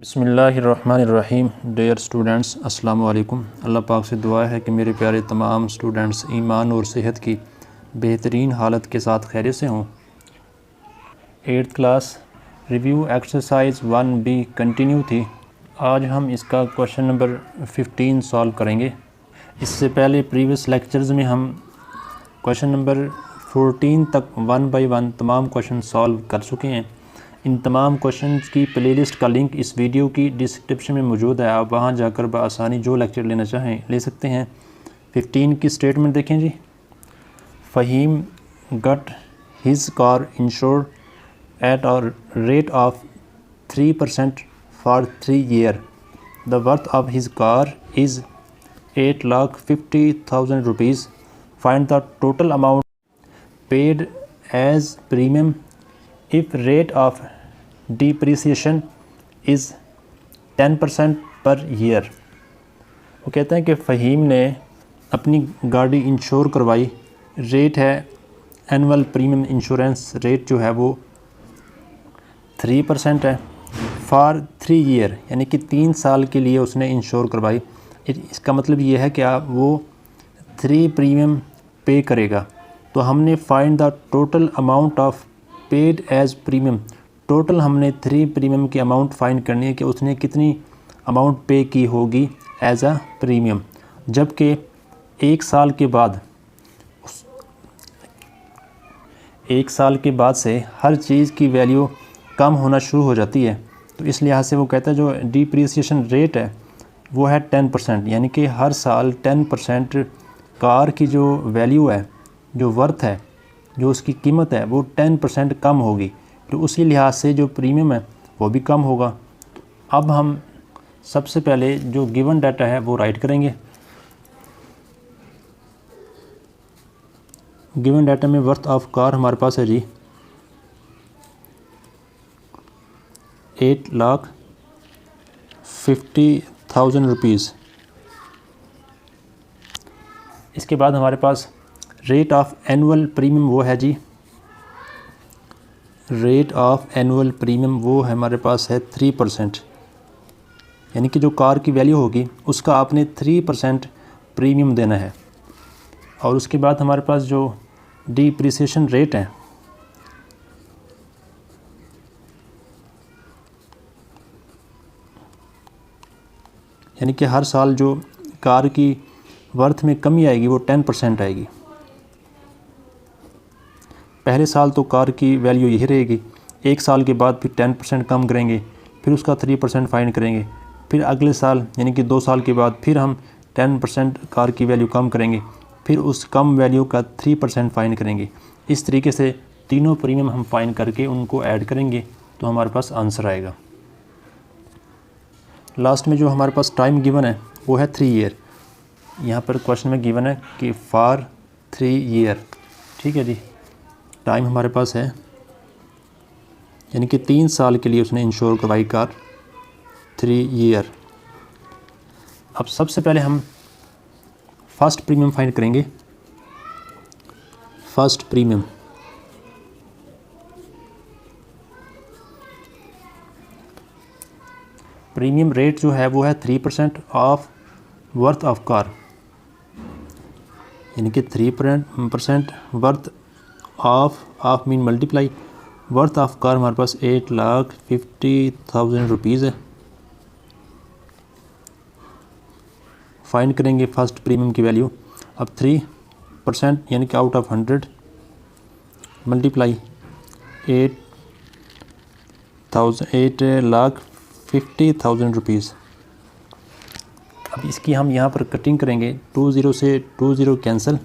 बिस्मिल्लाहिर्रहमानिर्रहीम। Dear students, अस्सलाम वालेकुम। अल्लाह पाक से दुआ है कि मेरे प्यारे तमाम स्टूडेंट्स ईमान और सेहत की बेहतरीन हालत के साथ खैरियत से हों। 8th class review exercise 1B continue थी। आज हम इसका क्वेश्चन नंबर 15 सॉल्व करेंगे। इससे पहले प्रीवियस लेक्चर्स में हम क्वेश्चन नंबर 14 तक 1 बाय 1 तमाम क्वेश्चन सॉल्व कर चुके हैं। इन तमाम क्वेश्चंस की प्लेलिस्ट का लिंक इस वीडियो की डिस्क्रिप्शन में मौजूद है। आप वहां जाकर बआसानी जो लेक्चर लेना चाहें ले सकते हैं। 15 की स्टेटमेंट देखें जी। Faheem got his car insured at a rate of 3% for 3 years। The worth of his car is 8,50,000 rupees. Find the total amount paid as premium if rate of depreciation is 10% per year। वो कहते हैं कि फ़हीम ने अपनी गाड़ी ensure करवाई। Rate है annual premium insurance rate जो है वो 3% है फॉर 3 year, यानी कि 3 साल के लिए उसने इंश्योर करवाई। इसका मतलब ये है कि आप वो 3 प्रीमियम पे करेगा। तो हमने find the total amount of paid as premium. Total हमने 3 प्रीमियम की अमाउंट फाइंड करनी है कि उसने कितनी अमाउंट पे की होगी एज अ प्रीमियम। जबकि 1 साल के बाद से हर चीज़ की वैल्यू कम होना शुरू हो जाती है। तो इस लिहाज से वो कहता है जो डिप्रिसिएशन रेट है वो है 10%, यानी कि हर साल 10% कार की जो वैल्यू है, जो वर्थ है, जो उसकी कीमत है वो 10% कम होगी। तो उसी लिहाज से जो प्रीमियम है वो भी कम होगा। अब हम सबसे पहले जो गिवन डाटा है वो राइट करेंगे। गिवन डाटा में वर्थ ऑफ कार हमारे पास है जी 8,50,000 रुपीज़। इसके बाद हमारे पास रेट ऑफ एनुअल प्रीमियम वो है जी, रेट ऑफ एनुअल प्रीमियम वो है हमारे पास है 3%, यानी कि जो कार की वैल्यू होगी उसका आपने 3% प्रीमियम देना है। और उसके बाद हमारे पास जो डिप्रिसिएशन रेट है यानी कि हर साल जो कार की वर्थ में कमी आएगी वो 10% आएगी। पहले साल तो कार की वैल्यू यही रहेगी, 1 साल के बाद फिर 10% कम करेंगे, फिर उसका 3% फाइन करेंगे, फिर अगले साल यानी कि 2 साल के बाद फिर हम 10% कार की वैल्यू कम करेंगे, फिर उस कम वैल्यू का 3% फाइन करेंगे। इस तरीके से तीनों प्रीमियम हम फाइन करके उनको ऐड करेंगे तो हमारे पास आंसर आएगा। लास्ट में जो हमारे पास टाइम गिवन है वो है 3 year। यहाँ पर क्वेश्चन में गिवन है कि फॉर 3 year, ठीक है जी। टाइम हमारे पास है यानी कि 3 साल के लिए उसने इंश्योर करवाई कार 3 year। अब सबसे पहले हम फर्स्ट प्रीमियम फाइंड करेंगे। फर्स्ट प्रीमियम रेट जो है वो है 3% ऑफ वर्थ ऑफ कार, यानी कि 3% worth of mean multiply worth of car हमारे पास 8,50,000 रुपीज़ है। फाइंड करेंगे फर्स्ट प्रीमियम की वैल्यू। अब 3% यानी कि आउट ऑफ 100 मल्टीप्लाई 8,50,000 रुपीज़। अब इसकी हम यहाँ पर कटिंग करेंगे, 20 से 20 कैंसिल,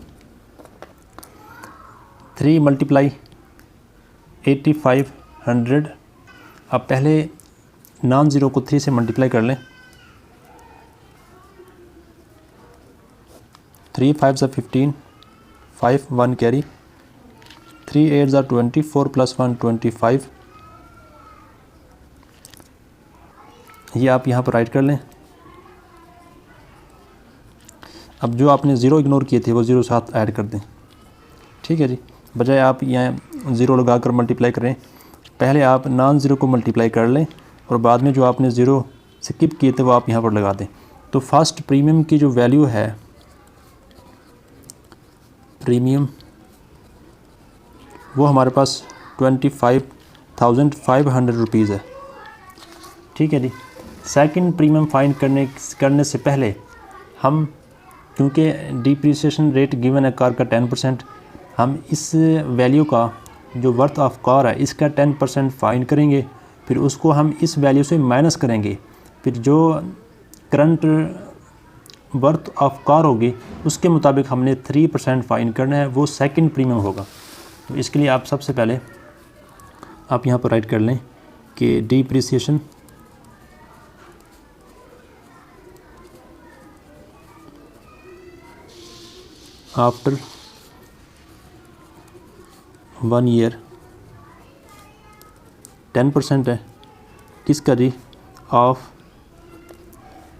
3 मल्टीप्लाई 8,500। अब पहले नॉन ज़ीरो को 3 से मल्टीप्लाई कर लें, 3 5 ज़ा 15, 5 1 कैरी, 3 8 ज़ा 24 + 1 25। ये आप यहाँ पर राइट कर लें। अब जो आपने ज़ीरो इग्नोर किए थे वो ज़ीरो साथ ऐड कर दें, ठीक है जी। बजाय आप यहाँ ज़ीरो लगा कर मल्टीप्लाई करें, पहले आप नॉन ज़ीरो को मल्टीप्लाई कर लें और बाद में जो आपने ज़ीरो स्किप किए थे वो आप यहाँ पर लगा दें। तो फर्स्ट प्रीमियम की जो वैल्यू है, प्रीमियम वो हमारे पास 25,500 रुपीज़ है। ठीक है जी। सेकंड प्रीमियम फाइंड करने से पहले हम, क्योंकि डिप्रिसिएशन रेट गिवन है कार का 10%, हम इस वैल्यू का जो वर्थ ऑफ कार है इसका 10% फाइंड करेंगे, फिर उसको हम इस वैल्यू से माइनस करेंगे, फिर जो करंट वर्थ ऑफ कार होगी उसके मुताबिक हमने 3% फाइंड करना है, वो सेकंड प्रीमियम होगा। तो इसके लिए आप सबसे पहले आप यहाँ पर राइट कर लें कि डिप्रिसिएशन आफ्टर 1 ईयर 10% है, किसका जी, ऑफ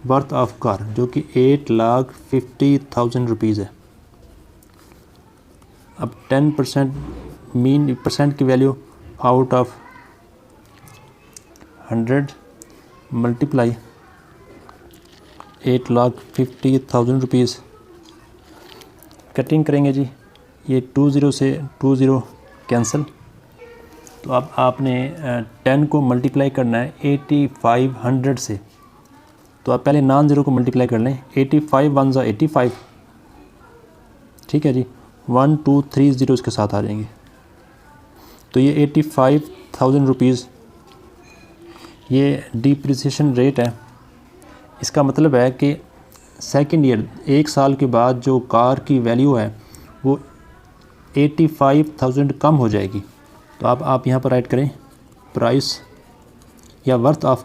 वर्थ ऑफ कार, जो कि 8,50,000 रुपीज़ है। अब 10% मीन परसेंट की value out of 100 multiply 8,50,000 rupees, cutting करेंगे जी, ये 20 से 20 कैंसिल। तो अब आपने 10 को मल्टीप्लाई करना है 8500 से, तो आप पहले नॉन ज़ीरो को मल्टीप्लाई कर लें, 85 1 ज़ा 85, ठीक है जी, 1 2 3 ज़ीरो इसके साथ आ जाएंगे। तो ये 85,000 रुपीज़ ये डिप्रिसिएशन रेट है। इसका मतलब है कि सेकंड ईयर 1 साल के बाद जो कार की वैल्यू है वो 85,000 कम हो जाएगी। तो आप यहाँ पर राइट करें प्राइस या worth of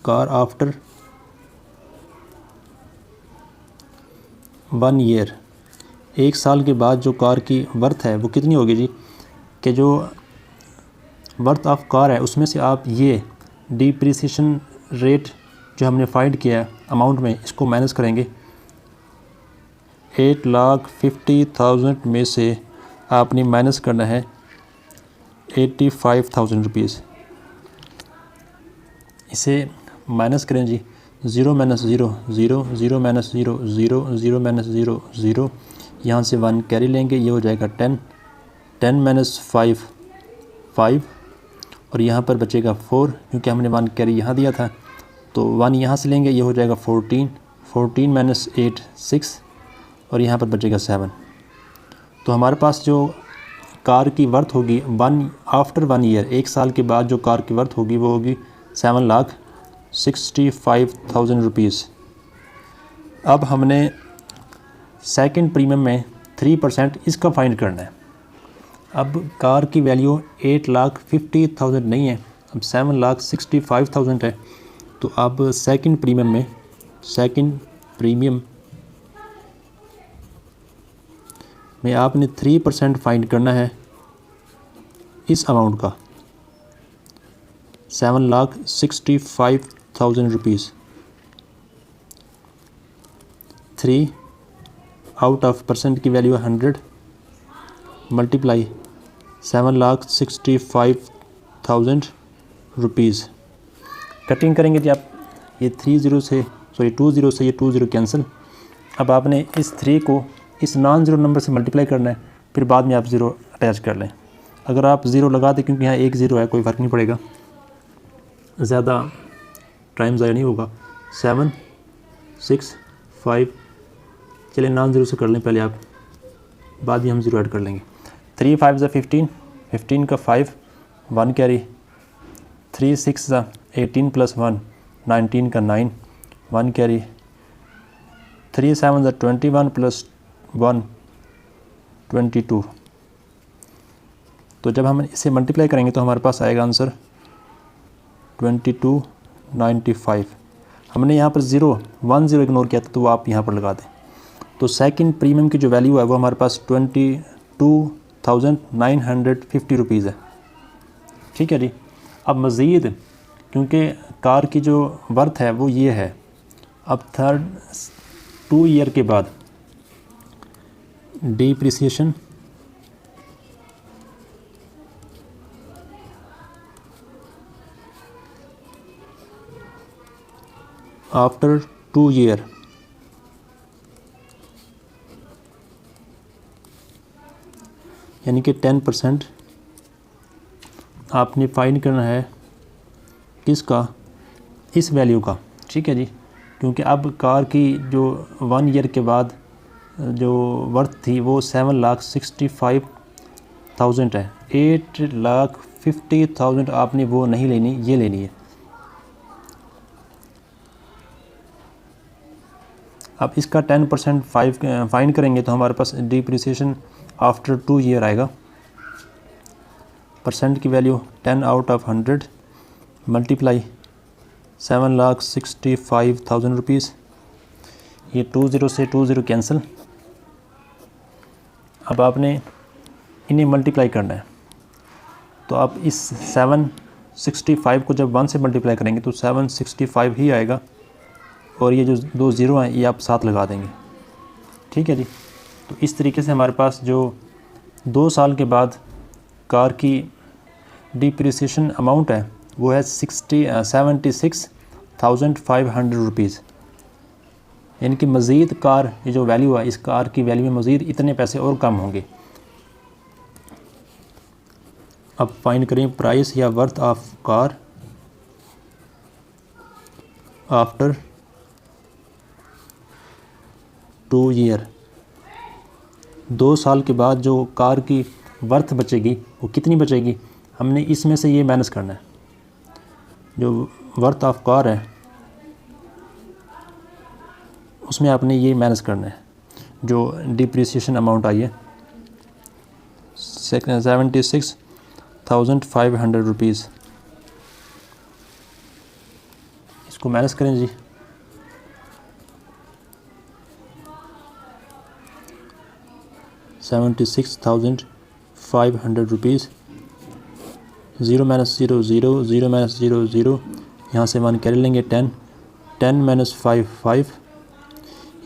car after 1 year, 1 साल के बाद जो कार की वर्थ है वो कितनी होगी जी, कि जो वर्थ ऑफ कार है उसमें से आप ये डिप्रिसिएशन रेट जो हमने फाइंड किया है अमाउंट में, इसको माइनस करेंगे। 8,50,000 में से आपने माइनस करना है 85,000 रुपीज़। इसे माइनस करें जी, 0 माइनस 0 0, 0 माइनस 0 0, 0 माइनस 0 0, यहाँ से 1 कैरी लेंगे, ये हो जाएगा 10, 10 माइनस 5 5, और यहाँ पर बचेगा 4, क्योंकि हमने 1 कैरी यहाँ दिया था, तो 1 यहाँ से लेंगे, ये हो जाएगा 14, 14 माइनस 8 6, और यहाँ पर बचेगा 7। तो हमारे पास जो कार की वर्थ होगी आफ्टर 1 ईयर, 1 साल के बाद जो कार की वर्थ होगी वो होगी 7,65,000 रुपीज़। अब हमने सेकंड प्रीमियम में 3% इसका फाइंड करना है। अब कार की वैल्यू 8,50,000 नहीं है, अब 7,65,000 है। तो अब सेकंड प्रीमियम में आपने 3% फाइंड करना है इस अमाउंट का, 7,65,000 रुपीज़। 3 आउट ऑफ परसेंट की वैल्यू 100 मल्टीप्लाई 7,65,000 रुपीज़, कटिंग करेंगे जी आप, ये 2 ज़ीरो से ये 2 ज़ीरो कैंसिल। अब आपने इस 3 को इस नॉन ज़ीरो नंबर से मल्टीप्लाई करना है, फिर बाद में आप ज़ीरो अटैच कर लें। अगर आप ज़ीरो लगा दें, क्योंकि यहाँ 1 ज़ीरो है, कोई फ़र्क नहीं पड़ेगा, ज़्यादा टाइम ज़ाया नहीं होगा। 7 6 5, चलिए नॉन ज़ीरो से कर लें पहले आप, बाद में हम ज़ीरो ऐड कर लेंगे। 3 5 ज़ा 15, 15 का 5, 1 कैरी, 3 6 ज़ा 18 प्लस 1, 19 का 9, 1 कैरी, 3 7 ज़ा 21 प्लस 1, 22। तो जब हम इसे मल्टीप्लाई करेंगे तो हमारे पास आएगा आंसर 2295। हमने यहाँ पर 1 ज़ीरो इग्नोर किया था, तो वो आप यहाँ पर लगा दें। तो सेकंड प्रीमियम की जो वैल्यू है वो हमारे पास 22,950 रुपीज़ है। ठीक है जी। अब मज़ीद, क्योंकि कार की जो वर्थ है वो ये है, अब 2 ईयर के बाद आफ्टर 2 ईयर, यानी कि 10% आपने फाइंड करना है किसका, इस वैल्यू का। ठीक है जी, क्योंकि अब कार की जो 1 ईयर के बाद जो वर्थ थी वो 7,65,000 है। 8,50,000 आपने वो नहीं लेनी, ये लेनी है। अब इसका 10% फाइंड करेंगे तो हमारे पास डिप्रिसिएशन आफ्टर 2 ईयर आएगा। परसेंट की वैल्यू 10/100 मल्टीप्लाई 7,65,000 रुपीज़। ये 20 से 20 कैंसिल। अब आपने इन्हें मल्टीप्लाई करना है, तो आप इस 765 को जब 1 से मल्टीप्लाई करेंगे तो 765 ही आएगा, और ये जो 2 ज़ीरो हैं ये आप साथ लगा देंगे। ठीक है जी, तो इस तरीके से हमारे पास जो 2 साल के बाद कार की डिप्रिसिएशन अमाउंट है वो है 76,500 रुपीज़। यानी कि मज़ीद कार ये जो वैल्यू है, इस कार की वैल्यू में मज़ीद इतने पैसे और कम होंगे। अब फाइंड करें प्राइस या worth of car after 2 year. 2 साल के बाद जो कार की वर्थ बचेगी वो कितनी बचेगी, हमने इसमें से ये माइनस करना है। जो वर्थ ऑफ कार है उसमें आपने ये माइनस करना है जो डिप्रिसिएशन अमाउंट आई है 76,500 रुपीज़। इसको माइनस करें जी, ₹76,500। 0 माइनस 0 0, 0 माइनस 0 0, यहाँ से 1 कैरी लेंगे 10, 10 माइनस 5 5,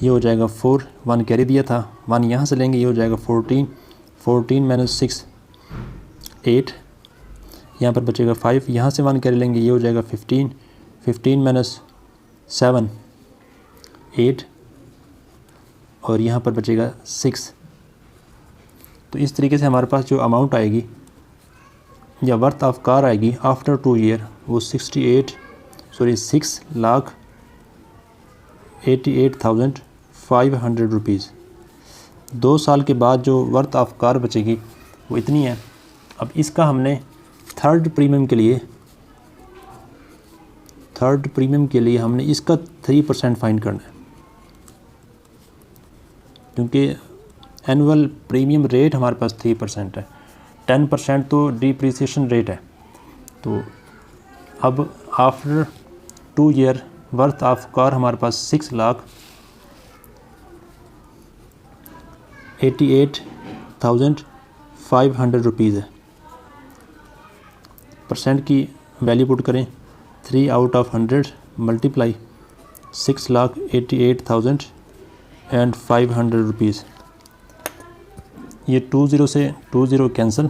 ये हो जाएगा 4, 1 कैरी दिया था, 1 यहाँ से लेंगे, ये हो जाएगा 14, 14 माइनस 6 8, यहाँ पर बचेगा 5, यहाँ से 1 कैरी लेंगे, ये हो जाएगा 15, 15 माइनस 7 8, और यहाँ पर बचेगा 6। तो इस तरीके से हमारे पास जो अमाउंट आएगी या वर्थ ऑफ कार आएगी आफ्टर 2 ईयर वो 6,88,500 रुपीज़। 2 साल के बाद जो वर्थ ऑफ कार बचेगी वो इतनी है। अब इसका हमने थर्ड प्रीमियम के लिए हमने इसका 3% फाइंड करना है, क्योंकि एनुअल प्रीमियम रेट हमारे पास 3% है, 10% तो डिप्रिसिएशन रेट है। तो अब after 2 year worth of car हमारे पास 6,88,500 रुपीज़ है। परसेंट की वैल्यू पुट करें 3/100 मल्टीप्लाई 6,88,500 रुपीज़। ये 20 से 20 कैंसिल,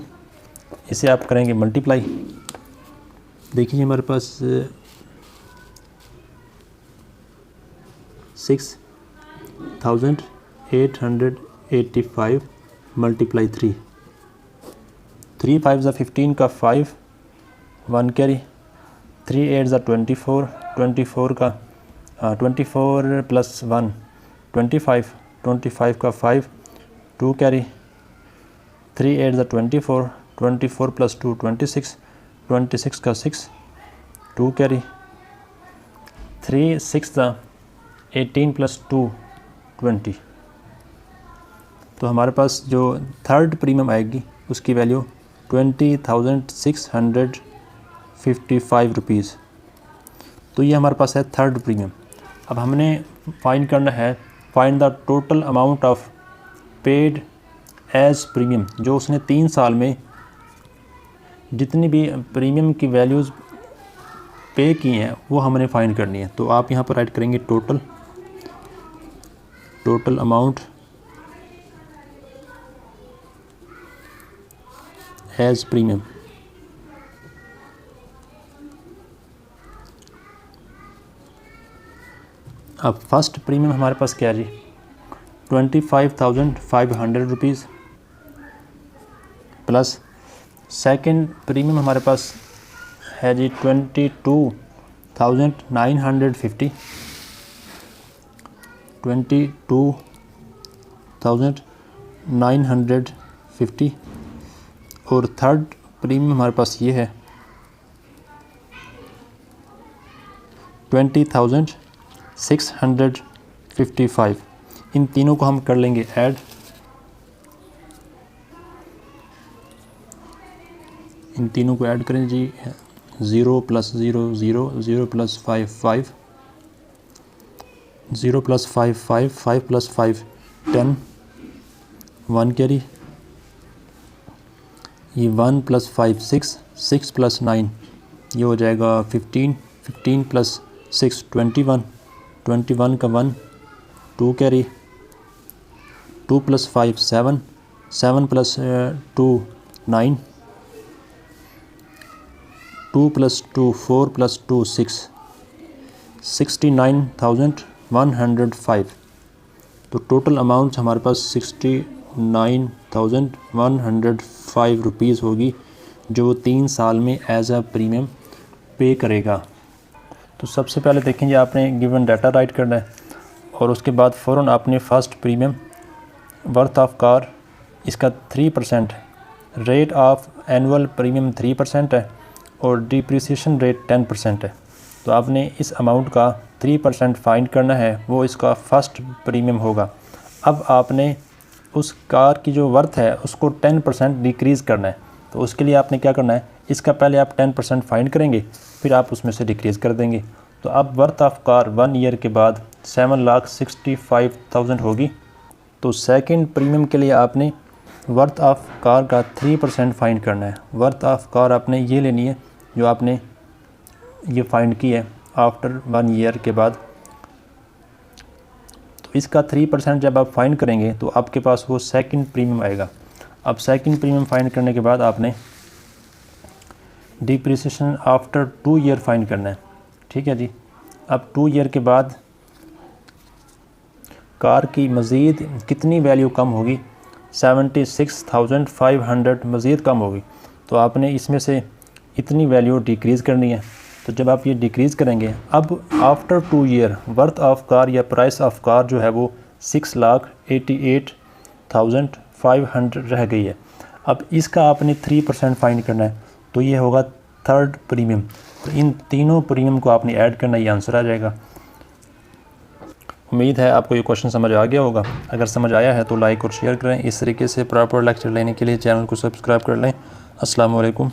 इसे आप करेंगे मल्टीप्लाई। देखिए हमारे पास 6,885 मल्टीप्लाई 3, 3 5 ज़ा 15 का 5, 1 कैरी, 3 8 ज़ा 24, 24 का 24 प्लस 1 25, 25 का 5, 2 कैरी, 3 8 ज़ा 24, 24 प्लस 2 26, 26 का 6, 2 कैरी, 3 6 ज़ा 18 प्लस 2 20। तो हमारे पास जो थर्ड प्रीमियम आएगी उसकी वैल्यू 20,655 रुपीज़। तो ये हमारे पास है थर्ड प्रीमियम। अब हमने फाइंड करना है find the total amount of paid as premium, जो उसने 3 साल में जितनी भी प्रीमियम की वैल्यूज़ पे की हैं वो हमने फाइंड करनी है। तो आप यहाँ पर राइट करेंगे टोटल अमाउंट एज प्रीमियम। अब फर्स्ट प्रीमियम हमारे पास क्या है जी, 25,500 रुपीज़ प्लस सेकंड प्रीमियम हमारे पास है जी 22,950 22,950 और थर्ड प्रीमियम हमारे पास ये है 20,655। इन तीनों को हम कर लेंगे ऐड। इन तीनों को ऐड करें जी, 0 + 0 0 0 + 5 5 0 + 5 5 5 + 5 10 1 कैरी, ये 1 + 5 6 6 + 9 ये हो जाएगा 15 15 + 6 21 21 का 1 2 कैरी, 2 + 5 7 7 + 2 9 2 + 2 4 + 2 6 69,105। तो टोटल अमाउंट हमारे पास 69,105 रुपीज़ होगी जो वो 3 साल में एज अ प्रीमियम पे करेगा। तो सबसे पहले देखेंगे आपने गिवन डाटा राइट करना है और उसके बाद फ़ौरन आपने first premium worth of car इसका 3% रेट ऑफ एनुअल प्रीमियम 3% है और डिप्रिसिएशन रेट 10% है। तो आपने इस अमाउंट का 3% फाइंड करना है, वो इसका फ़र्स्ट प्रीमियम होगा। अब आपने उस कार की जो वर्थ है उसको 10% डिक्रीज़ करना है। तो उसके लिए आपने क्या करना है, इसका पहले आप 10% फाइंड करेंगे, फिर आप उसमें से डिक्रीज़ कर देंगे। तो अब वर्थ ऑफ कार 1 ईयर के बाद 7,65,000 होगी। तो सेकंड प्रीमियम के लिए आपने वर्थ ऑफ कार का 3% फाइंड करना है। वर्थ ऑफ कार आपने ये लेनी है जो आपने ये फाइंड की है आफ्टर 1 ईयर के बाद। तो इसका 3% जब आप फाइंड करेंगे तो आपके पास वो सेकंड प्रीमियम आएगा। अब सेकंड प्रीमियम फाइंड करने के बाद आपने डिप्रिसिएशन आफ्टर 2 ईयर फाइंड करना है, ठीक है जी। अब 2 ईयर के बाद कार की मज़ीद कितनी वैल्यू कम होगी, 76,500 मज़ीद कम होगी। तो आपने इसमें से इतनी वैल्यू डिक्रीज़ करनी है। तो जब आप ये डिक्रीज़ करेंगे, अब after 2 year worth of car या प्राइस ऑफ कार जो है वो 6,88,500 रह गई है। अब इसका आपने 3% फाइंड करना है, तो ये होगा थर्ड प्रीमियम। तो इन तीनों प्रीमियम को आपने ऐड करना, ये आंसर आ जाएगा। उम्मीद है आपको ये क्वेश्चन समझ आ गया होगा। अगर समझ आया है तो लाइक और शेयर करें। इस तरीके से प्रॉपर लेक्चर लेने के लिए चैनल को सब्सक्राइब कर लें। अस्सलाम वालेकुम।